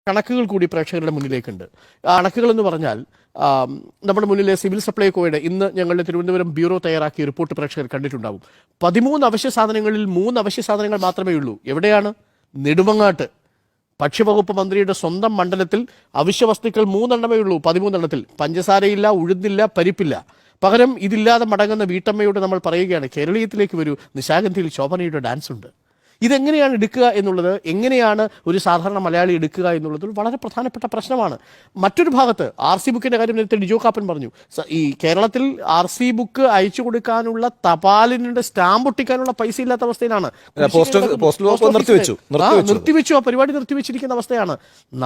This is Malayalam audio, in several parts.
കണക്കുകൾ കൂടി പ്രേക്ഷകരുടെ മുന്നിലേക്കുണ്ട്. ആ കണക്കുകൾ എന്ന് പറഞ്ഞാൽ നമ്മുടെ മുന്നിലെ സിവിൽ സപ്ലൈകോയുടെ ഇന്ന് ഞങ്ങളുടെ തിരുവനന്തപുരം ബ്യൂറോ തയ്യാറാക്കിയ റിപ്പോർട്ട് പ്രേക്ഷകർ കണ്ടിട്ടുണ്ടാവും. 13 അവശ്യ സാധനങ്ങളിൽ 3 അവശ്യ സാധനങ്ങൾ മാത്രമേ ഉള്ളൂ. എവിടെയാണ്? നെടുമങ്ങാട്ട്. ഭക്ഷ്യവകുപ്പ് മന്ത്രിയുടെ സ്വന്തം മണ്ഡലത്തിൽ അവശ്യ വസ്തുക്കൾ 3 എണ്ണമേ ഉള്ളൂ. 13 എണ്ണത്തിൽ പഞ്ചസാരയില്ല, ഉഴുന്നില്ല, പരിപ്പില്ല. പകരം ഇതില്ലാതെ മടങ്ങുന്ന വീട്ടമ്മയോട് നമ്മൾ പറയുകയാണ്, കേരളീയത്തിലേക്ക് വരൂ, നിശാഗന്ധിയിൽ ശോഭനയുടെ ഡാൻസ് ഉണ്ട്. ഇതെങ്ങനെയാണ് എടുക്കുക എന്നുള്ളത്, എങ്ങനെയാണ് ഒരു സാധാരണ മലയാളി എടുക്കുക എന്നുള്ളത് വളരെ പ്രധാനപ്പെട്ട പ്രശ്നമാണ്. മറ്റൊരു ഭാഗത്ത് RC ബുക്കിൻ്റെ കാര്യം നേരത്തെ ഡിജോ കാപ്പൻ പറഞ്ഞു. ഈ കേരളത്തിൽ RC ബുക്ക് അയച്ചു കൊടുക്കാനുള്ള തപാലിൻ്റെ സ്റ്റാമ്പ് ഒട്ടിക്കാനുള്ള പൈസ ഇല്ലാത്ത അവസ്ഥയിലാണ്. നിർത്തിവെച്ചു, ആ പരിപാടി നിർത്തിവെച്ചിരിക്കുന്ന അവസ്ഥയാണ്.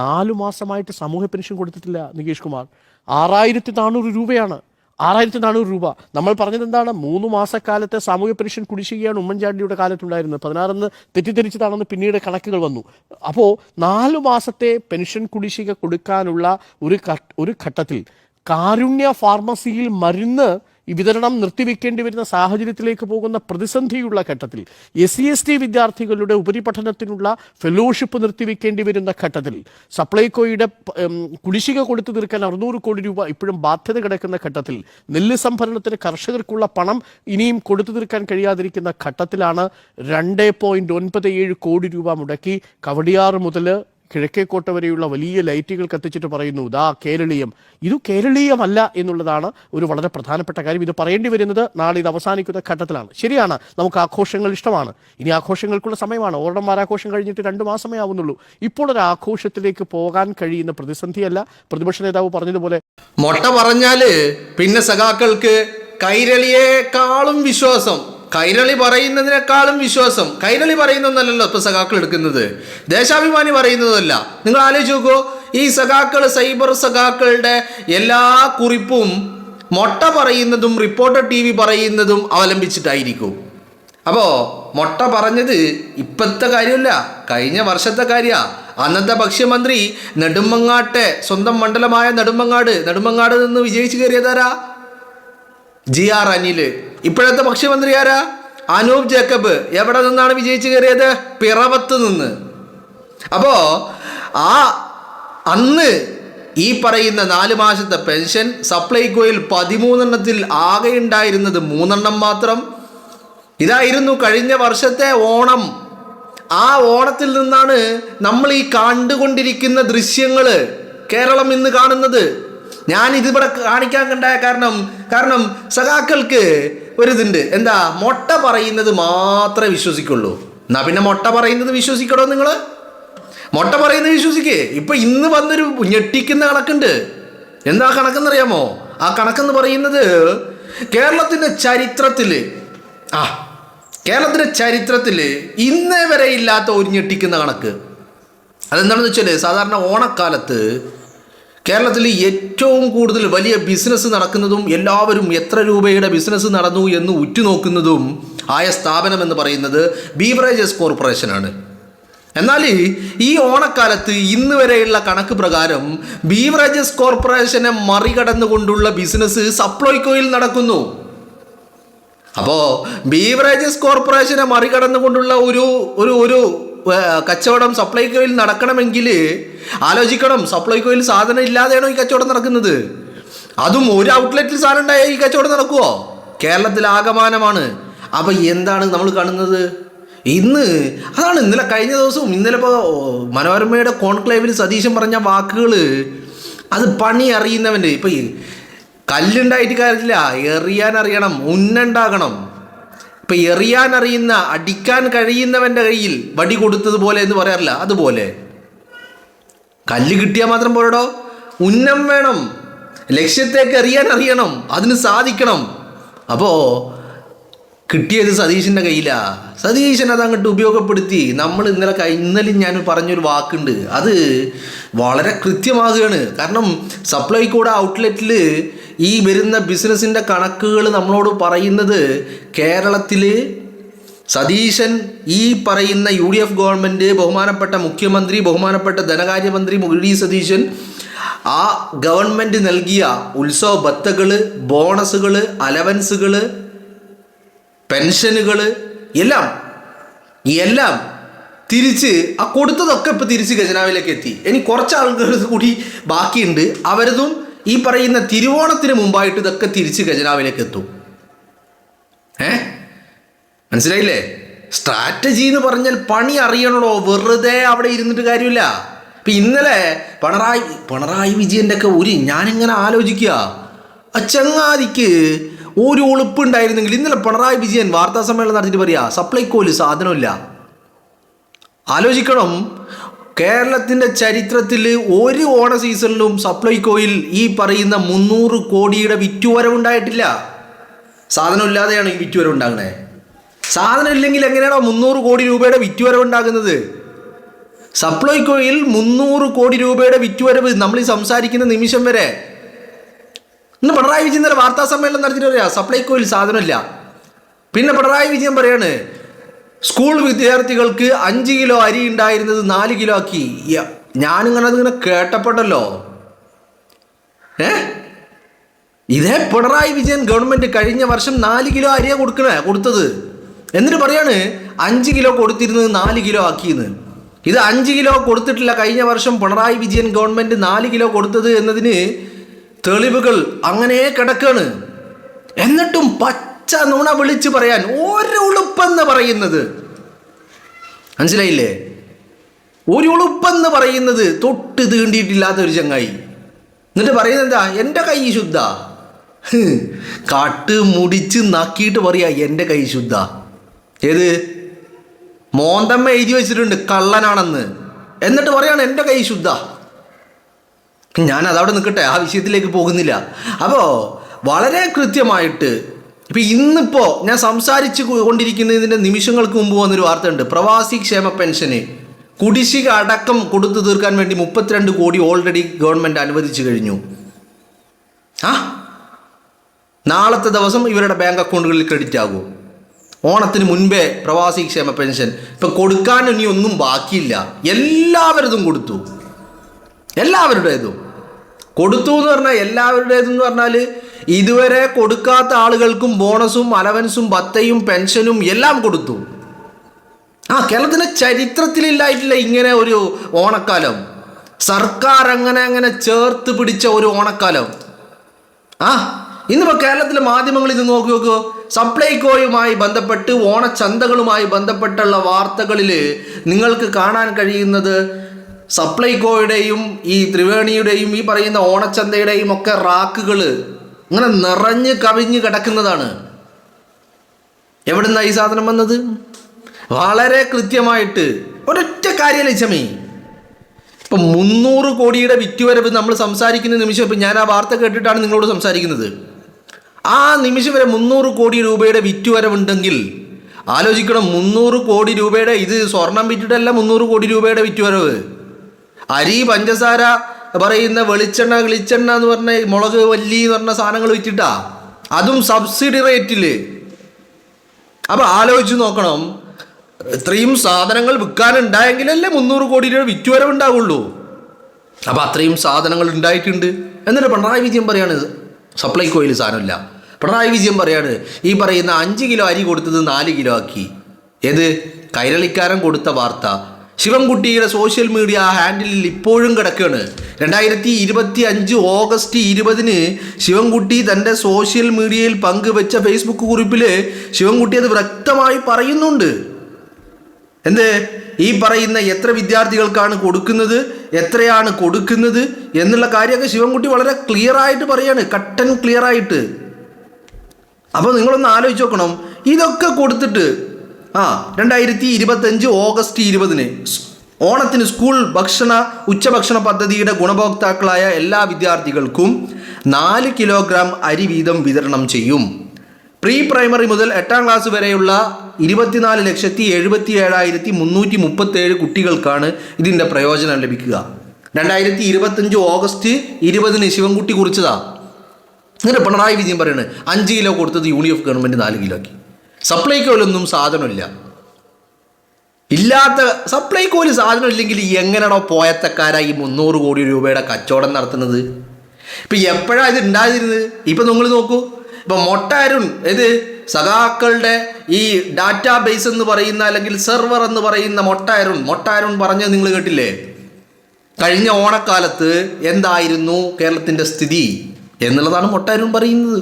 4 മാസമായിട്ട് സമൂഹ പെൻഷൻ കൊടുത്തിട്ടില്ല നികേഷ് കുമാർ. 6400 രൂപയാണ്. 6400 രൂപ. നമ്മൾ പറഞ്ഞത് എന്താണ്? 3 മാസക്കാലത്തെ സാമൂഹ്യ പെൻഷൻ കുടിശ്ശികയാണ് ഉമ്മൻചാണ്ടിയുടെ കാലത്തുണ്ടായിരുന്നത്. 16 തെറ്റിദ്ധരിച്ചതാണെന്ന് പിന്നീട് കണക്കുകൾ വന്നു. അപ്പോൾ 4 മാസത്തെ പെൻഷൻ കുടിശ്ശിക കൊടുക്കാനുള്ള ഒരു ഘട്ടത്തിൽ കാരുണ്യ ഫാർമസിയിൽ മരുന്ന് വിതരണം നിർത്തിവെക്കേണ്ടി വരുന്ന സാഹചര്യത്തിലേക്ക് പോകുന്ന പ്രതിസന്ധിയുള്ള ഘട്ടത്തിൽ, SC/ST വിദ്യാർത്ഥികളുടെ ഉപരിപഠനത്തിനുള്ള ഫെലോഷിപ്പ് നിർത്തിവെക്കേണ്ടി വരുന്ന ഘട്ടത്തിൽ, സപ്ലൈകോയുടെ കുടിശ്ശിക കൊടുത്തു തീർക്കാൻ 600 കോടി രൂപ ഇപ്പോഴും ബാധ്യത കിടക്കുന്ന ഘട്ടത്തിൽ, നെല്ല് സംഭരണത്തിന് കർഷകർക്കുള്ള പണം ഇനിയും കൊടുത്തു തീർക്കാൻ കഴിയാതിരിക്കുന്ന ഘട്ടത്തിലാണ് 2.97 കോടി രൂപ മുടക്കി കവടിയാറ് മുതൽ കിഴക്കേക്കോട്ട വരെയുള്ള വലിയ ലൈറ്റുകൾ കത്തിച്ചിട്ട് പറയുന്നു, ഇതാ കേരളീയം. ഇത് കേരളീയമല്ല എന്നുള്ളതാണ് ഒരു വളരെ പ്രധാനപ്പെട്ട കാര്യം. ഇത് പറയേണ്ടി വരുന്നത് നാളെ ഇത് അവസാനിക്കുന്ന ഘട്ടത്തിലാണ്. ശരിയാണ്, നമുക്ക് ആഘോഷങ്ങൾ ഇഷ്ടമാണ്. ഇനി ആഘോഷങ്ങൾക്കുള്ള സമയമാണ്. ഓണം വാരാഘോഷം കഴിഞ്ഞിട്ട് 2 മാസമേ ആവുന്നുള്ളൂ. ഇപ്പോൾ ഒരു ആഘോഷത്തിലേക്ക് പോകാൻ കഴിയുന്ന പ്രതിസന്ധിയല്ല. പ്രതിപക്ഷ നേതാവ് പറഞ്ഞതുപോലെ മൊട്ട പറഞ്ഞാല് പിന്നെ സഖാക്കൾക്ക് കൈരളിയേക്കാളും വിശ്വാസം, കൈരളി പറയുന്നതിനേക്കാളും വിശ്വാസം. കൈരളി പറയുന്നൊന്നല്ലല്ലോ ഇപ്പൊ സഖാക്കൾ എടുക്കുന്നത്, ദേശാഭിമാനി പറയുന്നതല്ല. നിങ്ങൾ ആലോചിച്ച് നോക്കൂ, ഈ സഖാക്കൾ, സൈബർ സഖാക്കളുടെ എല്ലാ കുറിപ്പും മൊട്ട പറയുന്നതും റിപ്പോർട്ടർ TV പറയുന്നതും അവലംബിച്ചിട്ടായിരിക്കും. അപ്പോൾ മൊട്ട പറഞ്ഞത് ഇപ്പോഴത്തെ കാര്യമല്ല, കഴിഞ്ഞ വർഷത്തെ കാര്യമാണ്. അന്നത്തെ ഭക്ഷ്യമന്ത്രി നെടുമങ്ങാട്ടെ സ്വന്തം മണ്ഡലമായ നെടുമങ്ങാട് നിന്ന് വിജയിച്ചു കയറിയതാരാ? GR അനിൽ. ഇപ്പോഴത്തെ ഭക്ഷ്യമന്ത്രി ആരാ? അനൂപ് ജേക്കബ്. എവിടെ നിന്നാണ് വിജയിച്ചു കയറിയത്? പിറവത്ത് നിന്ന്. അപ്പോ അന്ന് ഈ പറയുന്ന 4 മാസത്തെ പെൻഷൻ സപ്ലൈകോയിൽ 13 എണ്ണത്തിൽ ആകെ ഉണ്ടായിരുന്നത് 3 എണ്ണം മാത്രം. ഇതായിരുന്നു കഴിഞ്ഞ വർഷത്തെ ഓണം. ആ ഓണത്തിൽ നിന്നാണ് നമ്മൾ ഈ കണ്ടുകൊണ്ടിരിക്കുന്ന ദൃശ്യങ്ങൾ കേരളം ഇന്ന് കാണുന്നത്. ഞാൻ ഇതിവിടെ കാണിക്കാൻ കണ്ടായ കാരണം സഖാക്കൾക്ക് ഒരിതുണ്ട്, എന്താ, മൊട്ട പറയുന്നത് മാത്രമേ വിശ്വസിക്കുള്ളൂ. എന്നാ പിന്നെ മൊട്ട പറയുന്നത് വിശ്വസിക്കണോ? നിങ്ങൾ മൊട്ട പറയുന്നത് വിശ്വസിക്കേ. ഇപ്പൊ ഇന്ന് വന്നൊരു ഞെട്ടിക്കുന്ന കണക്കുണ്ട്. എന്താ കണക്കെന്നറിയാമോ? ആ കണക്കെന്ന് പറയുന്നത് കേരളത്തിന്റെ ചരിത്രത്തില് ഇന്നേ വരെ ഇല്ലാത്ത ഒരു ഞെട്ടിക്കുന്ന കണക്ക്. അതെന്താണെന്ന് വെച്ചാൽ, സാധാരണ ഓണക്കാലത്ത് കേരളത്തിൽ ഏറ്റവും കൂടുതൽ വലിയ ബിസിനസ് നടക്കുന്നതും എല്ലാവരും എത്ര രൂപയുടെ ബിസിനസ് നടന്നു എന്ന് ഉറ്റുനോക്കുന്നതും ആയ സ്ഥാപനം എന്ന് പറയുന്നത് ബീവറേജസ് കോർപ്പറേഷനാണ്. എന്നാൽ ഈ ഓണക്കാലത്ത് ഇന്ന് വരെയുള്ള കണക്ക് പ്രകാരം ബീവറേജസ് കോർപ്പറേഷനെ മറികടന്നുകൊണ്ടുള്ള ബിസിനസ് സപ്ലൈകോയിൽ നടക്കുന്നു. അപ്പോൾ ബീവറേജസ് കോർപ്പറേഷനെ മറികടന്നുകൊണ്ടുള്ള ഒരു കച്ചവടം സപ്ലൈകോയിൽ നടക്കണമെങ്കിൽ ആലോചിക്കണം, സപ്ലൈകോയിൽ സാധനം ഇല്ലാതെയാണോ ഈ കച്ചവടം നടക്കുന്നത്? അതും ഒരു ഔട്ട്ലെറ്റിൽ സാധനം ഉണ്ടായ ഈ കച്ചവടം നടക്കുമോ? കേരളത്തിൽ ആകമാനമാണ്. അപ്പം എന്താണ് നമ്മൾ കാണുന്നത് ഇന്ന്? അതാണ് ഇന്നലെ, കഴിഞ്ഞ ദിവസവും ഇന്നലെ ഇപ്പോൾ മനോരമയുടെ കോൺക്ലേവിൽ സതീശൻ പറഞ്ഞ വാക്കുകൾ, അത് പണി അറിയുന്നവൻ്റെ. ഇപ്പം കല്ലുണ്ടായിട്ട് കാര്യമില്ല, എറിയാൻ അറിയണം, ഉന്നുണ്ടാകണം. ഇപ്പം എറിയാൻ അറിയുന്ന, അടിക്കാൻ കഴിയുന്നവൻ്റെ കയ്യിൽ വടി കൊടുത്തതുപോലെ എന്ന് പറയാറില്ല, അതുപോലെ കല്ല് കിട്ടിയാൽ മാത്രം പോരടോ, ഉന്നം വേണം, ലക്ഷ്യത്തേക്ക് എറിയാൻ അറിയണം, അതിന് സാധിക്കണം. അപ്പോൾ കിട്ടിയത് സതീശൻ്റെ കയ്യിലാണ്. സതീശൻ അത് അങ്ങോട്ട് ഉപയോഗപ്പെടുത്തി. നമ്മൾ ഇന്നലെ ഞാൻ പറഞ്ഞൊരു വാക്കുണ്ട്, അത് വളരെ കൃത്യമാകുകയാണ്. കാരണം സപ്ലൈകോയുടെ ഔട്ട്ലെറ്റിൽ ഈ വരുന്ന ബിസിനസ്സിൻ്റെ കണക്കുകൾ നമ്മളോട് പറയുന്നത് കേരളത്തിൽ സതീശൻ, ഈ പറയുന്ന UDF ഗവൺമെൻറ്, ബഹുമാനപ്പെട്ട മുഖ്യമന്ത്രി, ബഹുമാനപ്പെട്ട ധനകാര്യമന്ത്രി വി സതീശൻ, ആ ഗവൺമെൻറ് നൽകിയ ഉത്സവ ഭത്തകൾ, ബോണസുകൾ, അലവൻസുകൾ, പെൻഷനുകൾ എല്ലാം തിരിച്ച് ആ കൊടുത്തതൊക്കെ ഇപ്പം തിരിച്ച് ഖജനാവിലേക്ക് എത്തി. ഇനി കുറച്ച് ആളുകൾ കൂടി ബാക്കിയുണ്ട്. അവരതും ഈ പറയുന്ന തിരുവോണത്തിന് മുമ്പായിട്ട് ഇതൊക്കെ തിരിച്ച് ഖജനാവിലേക്ക് എത്തും. മനസ്സിലായില്ലേ? സ്ട്രാറ്റജി എന്ന് പറഞ്ഞാൽ പണി അറിയണല്ലോ, വെറുതെ അവിടെ ഇരുന്നിട്ട് കാര്യമില്ല. ഇപ്പം ഇന്നലെ പിണറായി വിജയൻ്റെ ഒക്കെ ഞാനിങ്ങനെ ആലോചിക്കുക, ആ ചങ്ങാതിക്ക് ഒരു ഉളുപ്പുണ്ടായിരുന്നെങ്കിൽ ഇന്നലെ പിണറായി വിജയൻ വാർത്താ സമ്മേളനം നടത്തിയിട്ട് പറയാ സപ്ലൈകോയിൽ സാധനമില്ല. ആലോചിക്കണം, കേരളത്തിൻ്റെ ചരിത്രത്തിൽ ഒരു ഓണ സീസണിലും സപ്ലൈകോയിൽ ഈ പറയുന്ന 300 കോടിയുടെ വിറ്റുവരവുണ്ടായിട്ടില്ല. സാധനം ഇല്ലാതെയാണ് ഈ വിറ്റുവരവുണ്ടാകുന്നത്. സാധനം ഇല്ലെങ്കിൽ എങ്ങനെയാണോ 300 കോടി രൂപയുടെ വിറ്റുവരവുണ്ടാകുന്നത്? സപ്ലൈകോയിൽ 300 കോടി രൂപയുടെ വിറ്റുവരവ് നമ്മൾ ഈ സംസാരിക്കുന്ന നിമിഷം വരെ. ഇന്ന് പിണറായി വിജയൻ ഇന്നലെ വാർത്താ സമ്മേളനം നടത്തിയിട്ട് പറയാ സപ്ലൈകോയിൽ സാധനമില്ല. പിന്നെ പിണറായി വിജയൻ പറയാണ് സ്കൂൾ വിദ്യാർത്ഥികൾക്ക് 5 കിലോ അരി ഉണ്ടായിരുന്നത് 4 കിലോ ആക്കി. ഞാനിങ്ങനെ അതിങ്ങനെ കേട്ടപ്പെട്ടല്ലോ. ഇതേ പിണറായി വിജയൻ ഗവൺമെന്റ് കഴിഞ്ഞ വർഷം 4 കിലോ അരിയാ കൊടുത്തത്. എന്നിട്ട് പറയാണ് 5 കിലോ കൊടുത്തിരുന്നത് 4 കിലോ ആക്കിയെന്ന്. ഇത് 5 കിലോ കൊടുത്തിട്ടില്ല കഴിഞ്ഞ വർഷം പിണറായി വിജയൻ ഗവൺമെന്റ് 4 കിലോ കൊടുത്തത് എന്നതിന് തെളിവുകൾ അങ്ങനെ കിടക്കാണ്. എന്നിട്ടും പച്ച നുണ വിളിച്ച് പറയാൻ ഒരു ഉളുപ്പെന്ന് പറയുന്നത്, മനസ്സിലായില്ലേ? ഒരു ഉളുപ്പെന്ന് പറയുന്നത് തൊട്ട് തീണ്ടിയിട്ടില്ലാത്ത ഒരു ചങ്ങായി. എന്നിട്ട് പറയുന്നത് എന്താ? എൻ്റെ കൈ ശുദ്ധ. കാട്ട് മുടിച്ച് നക്കിയിട്ട് പറയാ എൻ്റെ കൈ ശുദ്ധ. ഏത് മോന്തമ്മ എഴുതി വെച്ചിട്ടുണ്ട് കള്ളനാണെന്ന്. എന്നിട്ട് പറയാണ് എൻ്റെ കൈ ശുദ്ധ. ഞാൻ അതവിടെ നിൽക്കട്ടെ, ആ വിഷയത്തിലേക്ക് പോകുന്നില്ല. അപ്പോൾ വളരെ കൃത്യമായിട്ട് ഇപ്പം ഇന്നിപ്പോൾ ഞാൻ സംസാരിച്ച് കൊണ്ടിരിക്കുന്നതിൻ്റെ നിമിഷങ്ങൾക്ക് മുമ്പ് വന്നൊരു വാർത്തയുണ്ട്. പ്രവാസി ക്ഷേമ പെൻഷന് കുടിശ്ശിക അടക്കം കൊടുത്തു തീർക്കാൻ വേണ്ടി 32 കോടി ഓൾറെഡി ഗവൺമെൻറ് അനുവദിച്ചു കഴിഞ്ഞു. നാളത്തെ ദിവസം ഇവരുടെ ബാങ്ക് അക്കൗണ്ടുകളിൽ ക്രെഡിറ്റ് ആകും. ഓണത്തിന് മുൻപേ പ്രവാസി ക്ഷേമ പെൻഷൻ ഇപ്പം കൊടുക്കാൻ ഇനി ഒന്നും ബാക്കിയില്ല. എല്ലാവരതും കൊടുത്തു. എല്ലാവരുടേതും കൊടുത്തു എന്ന് പറഞ്ഞാൽ എല്ലാവരുടേതെന്ന് പറഞ്ഞാൽ ഇതുവരെ കൊടുക്കാത്ത ആളുകൾക്കും ബോണസും അലവൻസും ഭത്തയും പെൻഷനും എല്ലാം കൊടുത്തു. കേരളത്തിൻ്റെ ചരിത്രത്തിലില്ലായിട്ടില്ല ഇങ്ങനെ ഒരു ഓണക്കാലം. സർക്കാർ അങ്ങനെ ചേർത്ത് പിടിച്ച ഒരു ഓണക്കാലം. ഇന്നിപ്പോൾ കേരളത്തിലെ മാധ്യമങ്ങൾ ഇത് നോക്കുമോ, സപ്ലൈകോയുമായി ബന്ധപ്പെട്ട് ഓണച്ചന്തകളുമായി ബന്ധപ്പെട്ടുള്ള വാർത്തകളിൽ നിങ്ങൾക്ക് കാണാൻ കഴിയുന്നത് സപ്ലൈകോയുടെയും ഈ ത്രിവേണിയുടെയും ഈ പറയുന്ന ഓണച്ചന്തയുടെയും ഒക്കെ റാക്കുകൾ ഇങ്ങനെ നിറഞ്ഞ് കവിഞ്ഞ് കിടക്കുന്നതാണ്. എവിടുന്നാണ് ഈ സാധനം വന്നത്? വളരെ കൃത്യമായിട്ട് ഒരൊറ്റ കാര്യമല്ലേ ചമി. ഇപ്പം 300 കോടിയുടെ വിറ്റുവരവ് നമ്മൾ സംസാരിക്കുന്ന നിമിഷം, ഇപ്പം ഞാൻ ആ വാർത്ത കേട്ടിട്ടാണ് നിങ്ങളോട് സംസാരിക്കുന്നത്. ആ നിമിഷം വരെ 300 കോടി രൂപയുടെ വിറ്റുവരവുണ്ടെങ്കിൽ ആലോചിക്കണം. 300 കോടി രൂപയുടെ, ഇത് സ്വർണം വിറ്റിട്ടല്ല 300 കോടി രൂപയുടെ വിറ്റുവരവ്. അരി, പഞ്ചസാര പറയുന്ന വെളിച്ചെണ്ണ എന്ന് പറഞ്ഞ മുളക് വല്ലി എന്ന് പറഞ്ഞ സാധനങ്ങൾ വിറ്റിട്ടാ, അതും സബ്സിഡി റേറ്റിൽ. അപ്പം ആലോചിച്ച് നോക്കണം, ഇത്രയും സാധനങ്ങൾ വിൽക്കാനുണ്ടായെങ്കിലല്ലേ 300 കോടി രൂപ വിറ്റുവരവ് ഉണ്ടാവുള്ളൂ. അപ്പം അത്രയും സാധനങ്ങൾ ഉണ്ടായിട്ടുണ്ട്. എന്നിട്ട് പിണറായി വിജയൻ പറയാണ് സപ്ലൈകോയിൽ സാധനമില്ല. പിണറായി വിജയൻ പറയാണ് ഈ പറയുന്ന 5 കിലോ അരി കൊടുത്തത് 4 കിലോ ആക്കി. ഏത് കൈരളിക്കാരൻ കൊടുത്ത വാർത്ത ശിവൻകുട്ടിയുടെ സോഷ്യൽ മീഡിയ ഹാൻഡിലിൽ ഇപ്പോഴും കിടക്കുകയാണ്. 2025 ഓഗസ്റ്റ് 20 ശിവൻകുട്ടി തൻ്റെ സോഷ്യൽ മീഡിയയിൽ പങ്കുവെച്ച ഫേസ്ബുക്ക് കുറിപ്പിൽ ശിവൻകുട്ടി അത് വ്യക്തമായി പറയുന്നുണ്ട്. എന്ത് ഈ പറയുന്ന എത്ര വിദ്യാർത്ഥികൾക്കാണ് കൊടുക്കുന്നത്, എത്രയാണ് കൊടുക്കുന്നത് എന്നുള്ള കാര്യമൊക്കെ ശിവൻകുട്ടി വളരെ ക്ലിയർ ആയിട്ട് പറയാണ്, കട്ടൻ ക്ലിയർ ആയിട്ട്. അപ്പോൾ നിങ്ങളൊന്ന് ആലോചിച്ച് നോക്കണം, ഇതൊക്കെ കൊടുത്തിട്ട് 2025 ഓഗസ്റ്റ് 20 ഓണത്തിന് സ്കൂൾ ഉച്ചഭക്ഷണ പദ്ധതിയുടെ ഗുണഭോക്താക്കളായ എല്ലാ വിദ്യാർത്ഥികൾക്കും 4 കിലോഗ്രാം അരി വീതം വിതരണം ചെയ്യും. പ്രീ പ്രൈമറി മുതൽ 8ാം ക്ലാസ് വരെയുള്ള 24,77,337 കുട്ടികൾക്കാണ് ഇതിൻ്റെ പ്രയോജനം ലഭിക്കുക. 2025 ഓഗസ്റ്റ് 20 ശിവൻകുട്ടി കുറിച്ചതാ. എന്നിട്ട് പിണറായി വിജയൻ പറയുന്നത് 5 കിലോ കൊടുത്തത് UDF ഗവൺമെൻറ് 4 കിലോ ആക്കി. സപ്ലൈകോയിലൊന്നും സാധനമില്ല. ഇല്ലാത്ത സപ്ലൈകോയിൽ സാധനം ഇല്ലെങ്കിൽ എങ്ങനെയാണോ പോയത്തക്കാരായി 300 കോടി രൂപയുടെ കച്ചവടം നടത്തുന്നത്? ഇപ്പം എപ്പോഴാണ് ഇത് ഉണ്ടായിരുന്നത്? ഇപ്പം നിങ്ങൾ നോക്കൂ, ഇപ്പൊ മൊട്ടാരുൺ ഇത് സഖാക്കളുടെ ഈ ഡാറ്റാ ബേസ് എന്ന് പറയുന്ന അല്ലെങ്കിൽ സെർവർ എന്ന് പറയുന്ന മൊട്ടാരുൺ പറഞ്ഞത് നിങ്ങൾ കേട്ടില്ലേ? കഴിഞ്ഞ ഓണക്കാലത്ത് എന്തായിരുന്നു കേരളത്തിന്റെ സ്ഥിതി എന്നുള്ളതാണ് മൊട്ടാരുൺ പറയുന്നത്.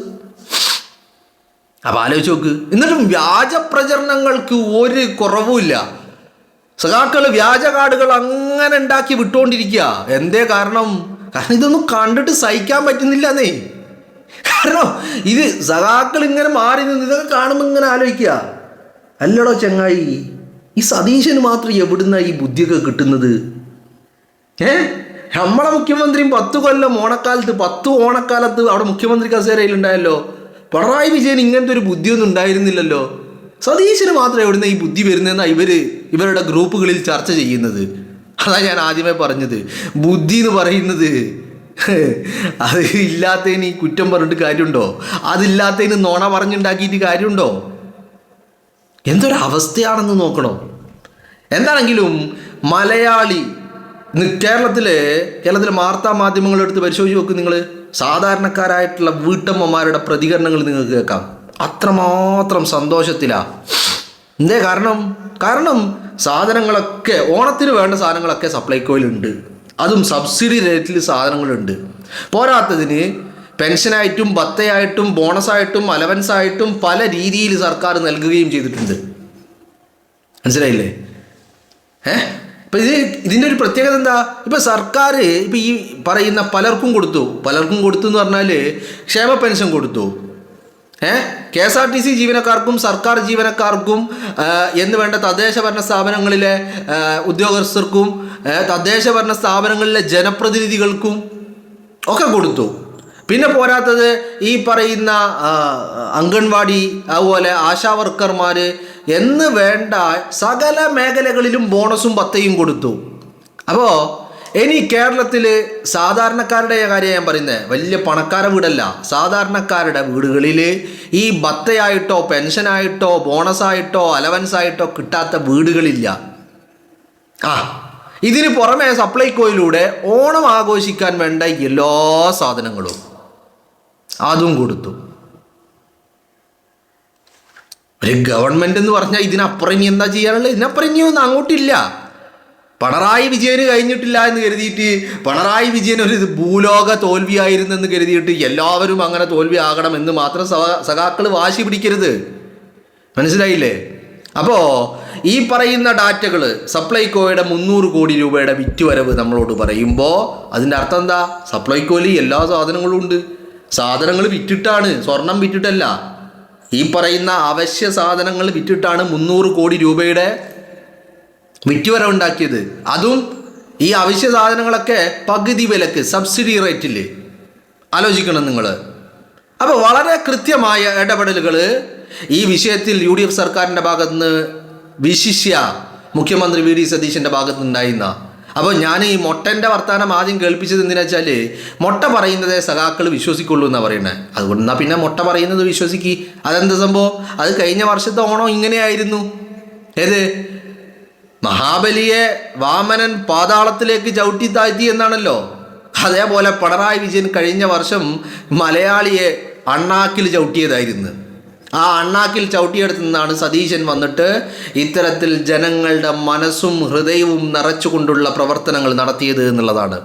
അപ്പൊ ആലോചിച്ച് നോക്ക്. എന്നിട്ടും വ്യാജ പ്രചരണങ്ങൾക്ക് ഒരു കുറവുമില്ല. സഖാക്കൾ വ്യാജ കാർഡുകൾ അങ്ങനെ ഉണ്ടാക്കി വിട്ടുകൊണ്ടിരിക്കുക. എന്തേ കാരണം ഇതൊന്നും കണ്ടിട്ട് സഹിക്കാൻ പറ്റുന്നില്ലെന്നേ. കാരണം ഇത് സഖാക്കൾ ഇങ്ങനെ മാറി നിന്ന് ഇതൊക്കെ കാണുമ്പോൾ ഇങ്ങനെ ആലോചിക്കുക, അല്ലടോ ചങ്ങായി, ഈ സതീശന് മാത്രം എവിടുന്ന ഈ ബുദ്ധിയൊക്കെ കിട്ടുന്നത്? നമ്മളെ മുഖ്യമന്ത്രിയും 10 കൊല്ലം ഓണക്കാലത്ത് 10 ഓണക്കാലത്ത് അവിടെ മുഖ്യമന്ത്രി കസേരയിലുണ്ടായല്ലോ. പിണറായി വിജയൻ ഇങ്ങനത്തെ ഒരു ബുദ്ധിയൊന്നും ഉണ്ടായിരുന്നില്ലല്ലോ. സതീശന് മാത്രം എവിടുന്ന ഈ ബുദ്ധി വരുന്നതെന്നാണ് ഇവരുടെ ഗ്രൂപ്പുകളിൽ ചർച്ച ചെയ്യുന്നത്. അതാ ഞാൻ ആദ്യമേ പറഞ്ഞത്, ബുദ്ധി എന്ന് പറയുന്നത് അത് ഇല്ലാത്തതിന് ഈ കുറ്റം പറഞ്ഞിട്ട് കാര്യമുണ്ടോ? അതില്ലാത്തതിന് നോണ പറഞ്ഞുണ്ടാക്കിയിട്ട് കാര്യമുണ്ടോ? എന്തൊരവസ്ഥയാണെന്ന് നോക്കണോ? എന്താണെങ്കിലും മലയാളി കേരളത്തിലെ വാർത്താ മാധ്യമങ്ങൾ എടുത്ത് പരിശോധിച്ച് നോക്ക് നിങ്ങൾ. സാധാരണക്കാരായിട്ടുള്ള വീട്ടമ്മമാരുടെ പ്രതികരണങ്ങൾ നിങ്ങൾക്ക് കേൾക്കാം. അത്രമാത്രം സന്തോഷത്തിലാ. എന്തേ കാരണം സാധനങ്ങളൊക്കെ, ഓണത്തിന് വേണ്ട സാധനങ്ങളൊക്കെ സപ്ലൈകോയിലുണ്ട്. അതും സബ്സിഡി റേറ്റിൽ സാധനങ്ങളുണ്ട്. പോരാത്തതിന് പെൻഷനായിട്ടും ഭത്തയായിട്ടും ബോണസായിട്ടും അലവൻസായിട്ടും പല രീതിയിൽ സർക്കാർ നൽകുകയും ചെയ്തിട്ടുണ്ട്. മനസ്സിലായില്ലേ? ഇപ്പം ഇതിൻ്റെ ഒരു പ്രത്യേകത എന്താ? ഇപ്പം സർക്കാർ ഇപ്പം ഈ പറയുന്ന പലർക്കും കൊടുത്തു എന്ന് പറഞ്ഞാൽ ക്ഷേമ പെൻഷൻ കൊടുത്തു. KSRTC ജീവനക്കാർക്കും സർക്കാർ ജീവനക്കാർക്കും എന്ന് വേണ്ട തദ്ദേശ ഭരണ സ്ഥാപനങ്ങളിലെ ഉദ്യോഗസ്ഥർക്കും തദ്ദേശ ഭരണ സ്ഥാപനങ്ങളിലെ ജനപ്രതിനിധികൾക്കും ഒക്കെ കൊടുത്തു. പിന്നെ പോരാത്തത് ഈ പറയുന്ന അംഗൻവാടി, അതുപോലെ ആശാ വർക്കർമാർ എന്ന് വേണ്ട സകല മേഖലകളിലും ബോണസും ഭത്തയും കൊടുത്തു. അപ്പോൾ ഇനി കേരളത്തിൽ സാധാരണക്കാരുടെ കാര്യം ഞാൻ പറയുന്നത്, വലിയ പണക്കാരുടെ വീടല്ല, സാധാരണക്കാരുടെ വീടുകളിൽ ഈ ഭത്തയായിട്ടോ പെൻഷനായിട്ടോ ബോണസായിട്ടോ അലവൻസായിട്ടോ കിട്ടാത്ത വീടുകളില്ല. ഇതിന് പുറമെ സപ്ലൈകോയിലൂടെ ഓണം ആഘോഷിക്കാൻ വേണ്ട എല്ലാ സാധനങ്ങളും അതും കൊടുത്തു. ഒരു ഗവൺമെൻറ് എന്ന് പറഞ്ഞാൽ ഇതിനപ്പുറം ഇനി എന്താ ചെയ്യാനുള്ളത്? ഇതിനപ്പുറം ഇനിയൊന്നും അങ്ങോട്ടില്ല. പിണറായി വിജയന് കഴിഞ്ഞിട്ടില്ല എന്ന് കരുതിയിട്ട്, പിണറായി വിജയൻ ഒരു ഭൂലോക തോൽവിയായിരുന്നെന്ന് കരുതിയിട്ട് എല്ലാവരും അങ്ങനെ തോൽവി ആകണം എന്ന് മാത്രം സഖാക്കൾ വാശി പിടിക്കരുത്. മനസ്സിലായില്ലേ? അപ്പോൾ ഈ പറയുന്ന ഡാറ്റകൾ സപ്ലൈകോയുടെ 300 കോടി രൂപയുടെ വിറ്റുവരവ് നമ്മളോട് പറയുമ്പോൾ അതിൻ്റെ അർത്ഥം എന്താ? സപ്ലൈകോയിൽ എല്ലാ സാധനങ്ങളും ഉണ്ട്. സാധനങ്ങൾ വിറ്റിട്ടാണ്, സ്വർണം വിറ്റിട്ടല്ല. ഈ പറയുന്ന അവശ്യ സാധനങ്ങൾ വിറ്റിട്ടാണ് 300 കോടി രൂപയുടെ വിറ്റുവരവുണ്ടാക്കിയത്. അതും ഈ അവശ്യ സാധനങ്ങളൊക്കെ പകുതി വിലക്ക്, സബ്സിഡി റേറ്റിൽ. ആലോചിക്കണം നിങ്ങൾ. അപ്പോൾ വളരെ കൃത്യമായ ഇടപെടലുകൾ ഈ വിഷയത്തിൽ UDF സർക്കാരിൻ്റെ ഭാഗത്തുനിന്ന്, വിശിഷ്യ മുഖ്യമന്ത്രി VD സതീശൻ്റെ ഭാഗത്തുനിന്നുണ്ടായിരുന്ന. അപ്പോൾ ഞാൻ ഈ മൊട്ടൻ്റെ വർത്താനം ആദ്യം കേൾപ്പിച്ചത് എന്തിനാ വെച്ചാൽ, മൊട്ട പറയുന്നതേ സഖാക്കൾ വിശ്വസിക്കുള്ളൂ എന്നാണ് പറയുന്നത്. അതുകൊണ്ട് എന്നാൽ പിന്നെ മൊട്ട പറയുന്നത് വിശ്വസിക്കുക. അതെന്താ സംഭവം? അത് കഴിഞ്ഞ വർഷത്തെ ഓണം ഇങ്ങനെയായിരുന്നു. ഏത് മഹാബലിയെ വാമനൻ പാതാളത്തിലേക്ക് ചവിട്ടി താഴ്ത്തി എന്നാണല്ലോ. അതേപോലെ പിണറായി വിജയൻ കഴിഞ്ഞ വർഷം മലയാളിയെ അണ്ണാക്കിൽ ചവിട്ടിയതായിരുന്നു. ആ അണ്ണാക്കിൽ ചവിട്ടിയെടുത്തു നിന്നാണ് സതീശൻ വന്നിട്ട് ഇത്തരത്തിൽ ജനങ്ങളുടെ മനസ്സും ഹൃദയവും നിറച്ചുകൊണ്ടുള്ള പ്രവർത്തനങ്ങൾ നടത്തിയത് എന്നുള്ളതാണ്.